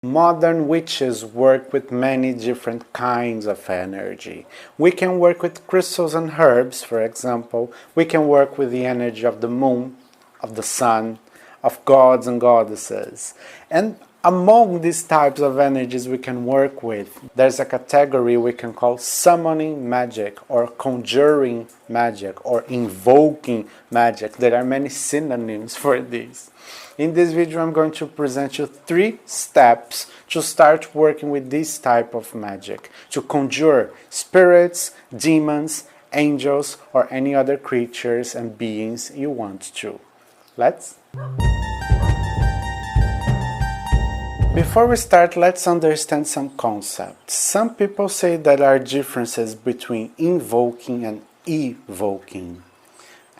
Modern witches work with many different kinds of energy. We can work with crystals and herbs, for example. We can work with the energy of the moon, of the sun, of gods and goddesses. And among these types of energies we can work with, there's a category we can call summoning magic, or conjuring magic, or invoking magic. There are many synonyms for this. In this video I'm going to present you 3 steps to start working with this type of magic, to conjure spirits, demons, angels, or any other creatures and beings you want to. Let's? Before we start, let's understand some concepts. Some people say there are differences between invoking and evoking,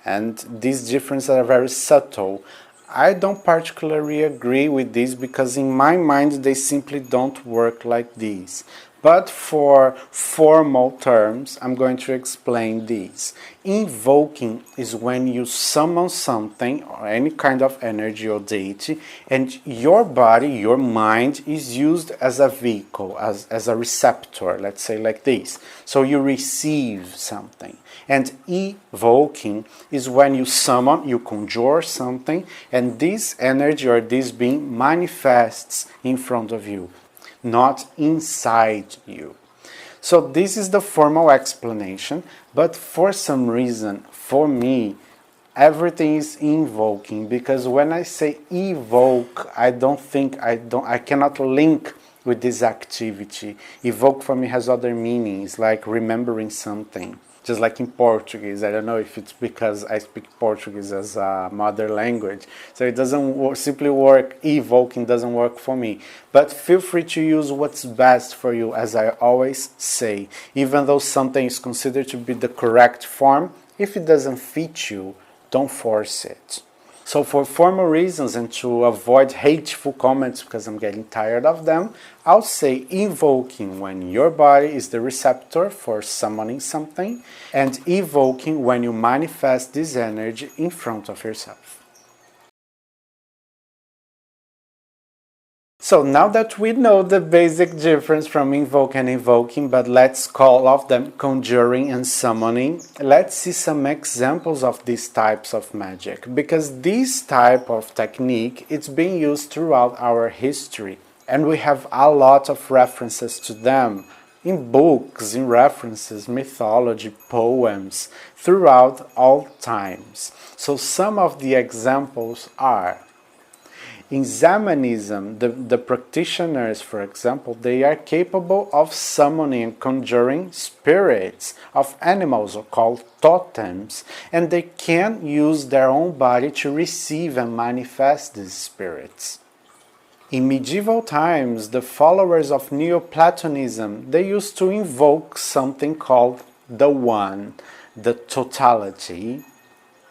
and these differences are very subtle. I don't particularly agree with this because in my mind they simply don't work like this. But for formal terms, I'm going to explain this. Invoking is when you summon something or any kind of energy or deity, and your body, your mind, is used as a vehicle, as a receptor, let's say like this. So you receive something. And evoking is when you summon, you conjure something, and this energy or this being manifests in front of you, not inside you. So this is the formal explanation, but for some reason, for me, everything is invoking, because when I say evoke, I cannot link with this activity. Evoke for me has other meanings, like remembering something. Just like in Portuguese, I don't know if it's because I speak Portuguese as a mother language, so it doesn't simply work, evoking doesn't work for me. But feel free to use what's best for you, as I always say. Even though something is considered to be the correct form, if it doesn't fit you, don't force it. So for formal reasons and to avoid hateful comments, because I'm getting tired of them, I'll say invoking when your body is the receptor for summoning something, and evoking when you manifest this energy in front of yourself. So now that we know the basic difference from invoke and evoking, but let's call of them conjuring and summoning, let's see some examples of these types of magic, because this type of technique, it's been used throughout our history, and we have a lot of references to them in books, in references, mythology, poems, throughout all times. So some of the examples are: in Shamanism, the practitioners, for example, they are capable of summoning and conjuring spirits of animals, called totems, and they can use their own body to receive and manifest these spirits. In medieval times, the followers of Neoplatonism, they used to invoke something called the One, the totality.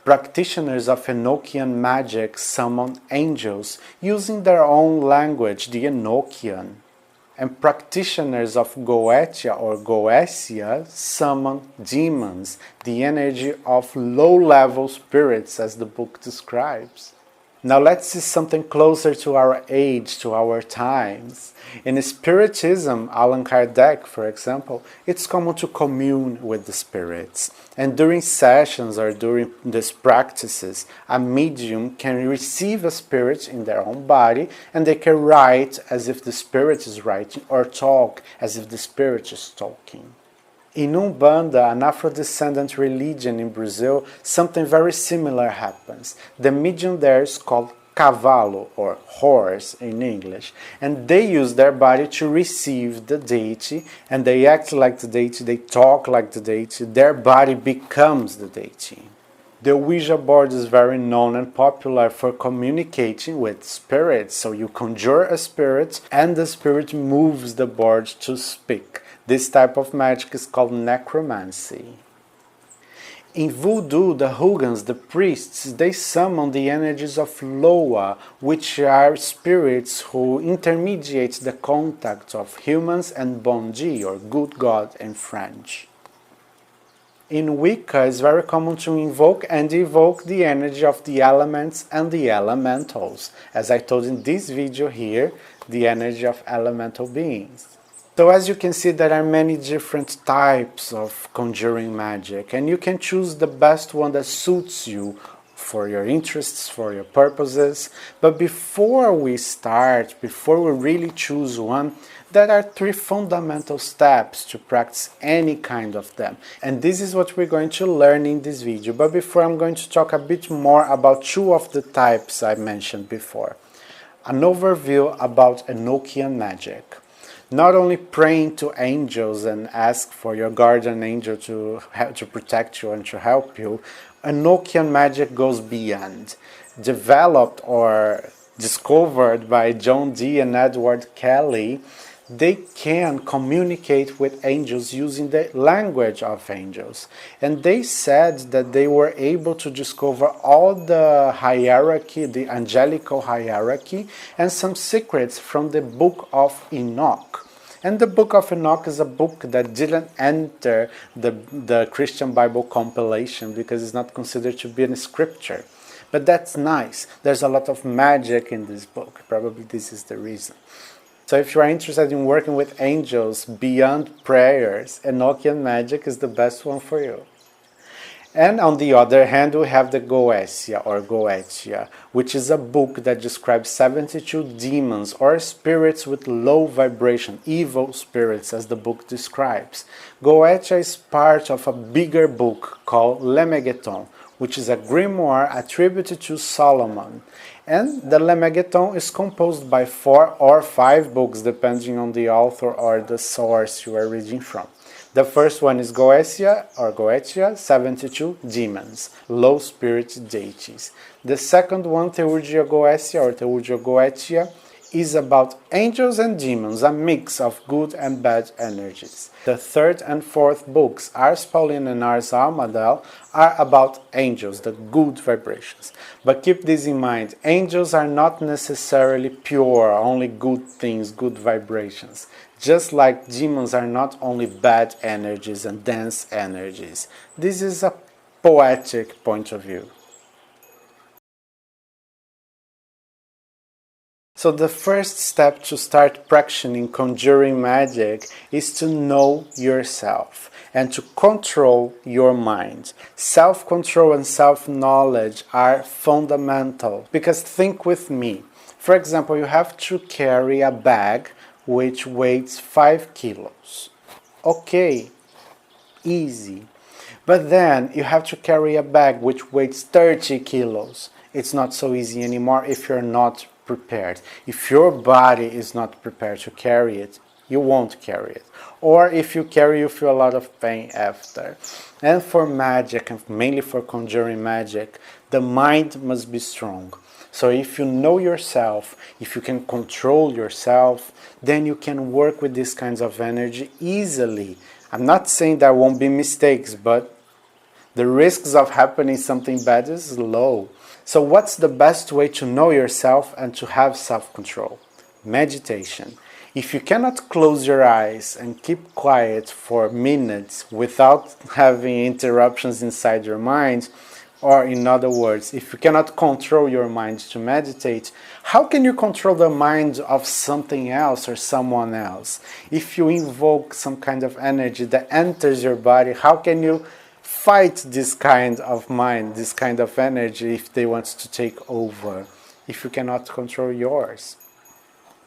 Practitioners of Enochian Magick summon angels using their own language, the Enochian. And practitioners of Goetia or Goetia summon demons, the energy of low-level spirits, as the book describes. Now let's see something closer to our age, to our times. In Spiritism, Allan Kardec, for example, it's common to commune with the spirits. And during sessions or during these practices, a medium can receive a spirit in their own body, and they can write as if the spirit is writing, or talk as if the spirit is talking. In Umbanda, an Afro-descendant religion in Brazil, something very similar happens. The medium there is called cavalo, or horse in English, and they use their body to receive the deity, and they act like the deity, they talk like the deity, their body becomes the deity. The Ouija board is very known and popular for communicating with spirits, so you conjure a spirit and the spirit moves the board to speak. This type of magic is called necromancy. In voodoo, the Hugans, the priests, they summon the energies of Loa, which are spirits who intermediate the contact of humans and bon Dieu, or good God in French. In Wicca, it's very common to invoke and evoke the energy of the elements and the elementals. As I told in this video here, the energy of elemental beings. So as you can see, there are many different types of conjuring magic, and you can choose the best one that suits you for your interests, for your purposes. But before we start, before we really choose one, there are 3 fundamental steps to practice any kind of them. And this is what we're going to learn in this video. But before, I'm going to talk a bit more about 2 of the types I mentioned before. An overview about Enochian Magick. Not only praying to angels and ask for your guardian angel to protect you and to help you, Enochian Magick goes beyond. Developed or discovered by John Dee and Edward Kelly, they can communicate with angels using the language of angels. And they said that they were able to discover all the hierarchy, the angelical hierarchy, and some secrets from the book of Enoch. And the book of Enoch is a book that didn't enter the Christian Bible compilation because it's not considered to be a scripture. But that's nice. There's a lot of magic in this book. Probably this is the reason. So if you are interested in working with angels beyond prayers, Enochian Magick is the best one for you. And on the other hand, we have the Goetia or Goetia, which is a book that describes 72 demons or spirits with low vibration, evil spirits as the book describes. Goetia is part of a bigger book called Lemegeton, which is a grimoire attributed to Solomon. And the Lemegeton is composed by 4 or 5 books, depending on the author or the source you are reading from. The first one is Goetia or Goetia, 72 demons, low spirit deities. The second one, Theurgia Goetia or Theurgia Goetia, is about angels and demons, a mix of good and bad energies. The third and fourth books, Ars Pauline and Ars Almadel, are about angels, the good vibrations. But keep this in mind, angels are not necessarily pure, only good things, good vibrations. Just like demons are not only bad energies and dense energies. This is a poetic point of view. So the first step to start practicing conjuring magic is to know yourself and to control your mind. Self-control and self-knowledge are fundamental because think with me. For example, you have to carry a bag which weighs 5 kilos. Okay, easy. But then you have to carry a bag which weighs 30 kilos. It's not so easy anymore if you're not prepared. If your body is not prepared to carry it, you won't carry it. Or if you carry, you feel a lot of pain after. And for magic, and mainly for conjuring magic, the mind must be strong. So if you know yourself, if you can control yourself, then you can work with these kinds of energy easily. I'm not saying there won't be mistakes, but the risks of happening something bad is low. So what's the best way to know yourself and to have self-control? Meditation. If you cannot close your eyes and keep quiet for minutes without having interruptions inside your mind, or in other words, if you cannot control your mind to meditate, how can you control the mind of something else or someone else? If you invoke some kind of energy that enters your body, how can you fight this kind of mind, this kind of energy if they want to take over, if you cannot control yours?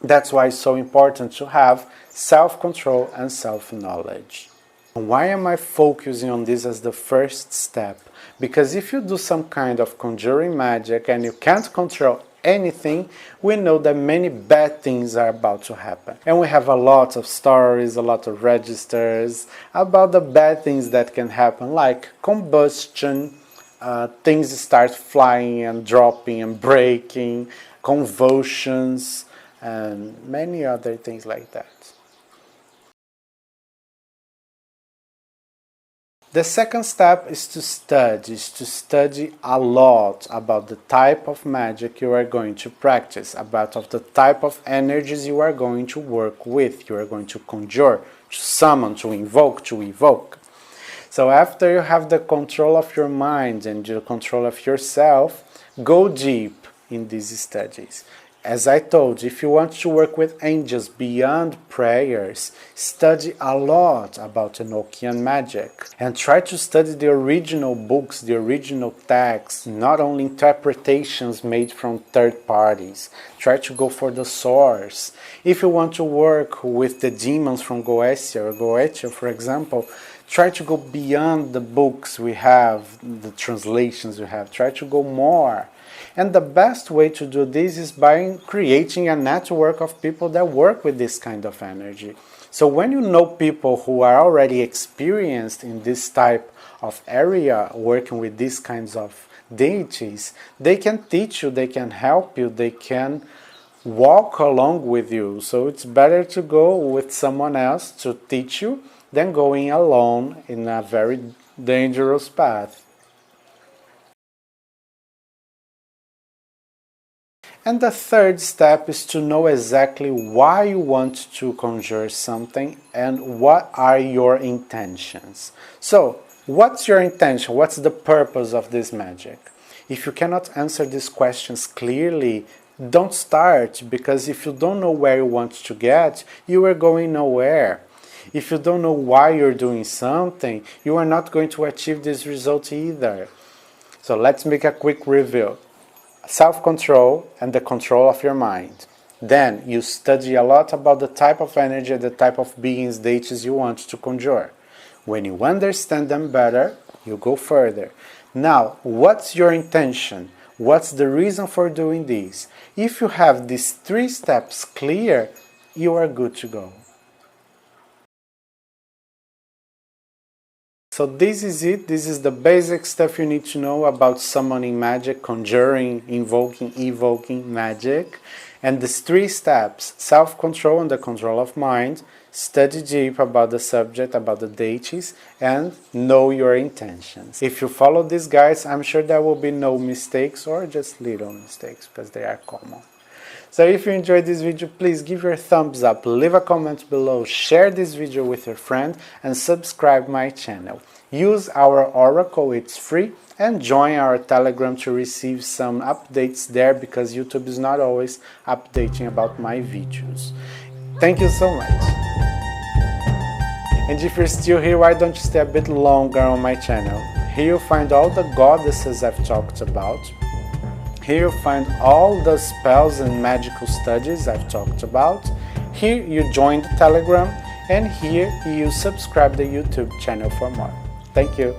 That's why it's so important to have self-control and self-knowledge. Why am I focusing on this as the first step? Because if you do some kind of conjuring magic and you can't control anything, we know that many bad things are about to happen. And we have a lot of stories, a lot of registers about the bad things that can happen, like combustion, things start flying and dropping and breaking, convulsions, and many other things like that. The second step is to study a lot about the type of magic you are going to practice, about the type of energies you are going to work with, you are going to conjure, to summon, to invoke, to evoke. So after you have the control of your mind and the control of yourself, go deep in these studies. As I told you, if you want to work with angels beyond prayers, study a lot about Enochian Magick and try to study the original books, the original texts, not only interpretations made from third parties. Try to go for the source. If you want to work with the demons from Goetia, for example, try to go beyond the books we have, the translations we have. Try to go more. And the best way to do this is by creating a network of people that work with this kind of energy. So when you know people who are already experienced in this type of area, working with these kinds of deities, they can teach you, they can help you, they can walk along with you. So it's better to go with someone else to teach you than going alone in a very dangerous path. And the third step is to know exactly why you want to conjure something and what are your intentions. So, what's your intention? What's the purpose of this magic? If you cannot answer these questions clearly, don't start, because if you don't know where you want to get, you are going nowhere. If you don't know why you're doing something, you are not going to achieve this result either. So let's make a quick review. Self-control and the control of your mind. Then you study a lot about the type of energy, the type of beings, deities you want to conjure. When you understand them better, you go further. Now, what's your intention? What's the reason for doing this? If you have these 3 steps clear, you are good to go. So this is it. This is the basic stuff you need to know about summoning magic, conjuring, invoking, evoking magic. And these 3 steps: self-control and the control of mind, study deep about the subject, about the deities, and know your intentions. If you follow these guides, I'm sure there will be no mistakes, or just little mistakes, because they are common. So if you enjoyed this video, please give your thumbs up, leave a comment below, share this video with your friend, and subscribe my channel. Use our Oracle, it's free, and join our Telegram to receive some updates there, because YouTube is not always updating about my videos. Thank you so much. And if you're still here, why don't you stay a bit longer on my channel? Here you'll find all the goddesses I've talked about. Here you'll find all the spells and magical studies I've talked about. Here you join the Telegram, and here you subscribe the YouTube channel for more. Thank you.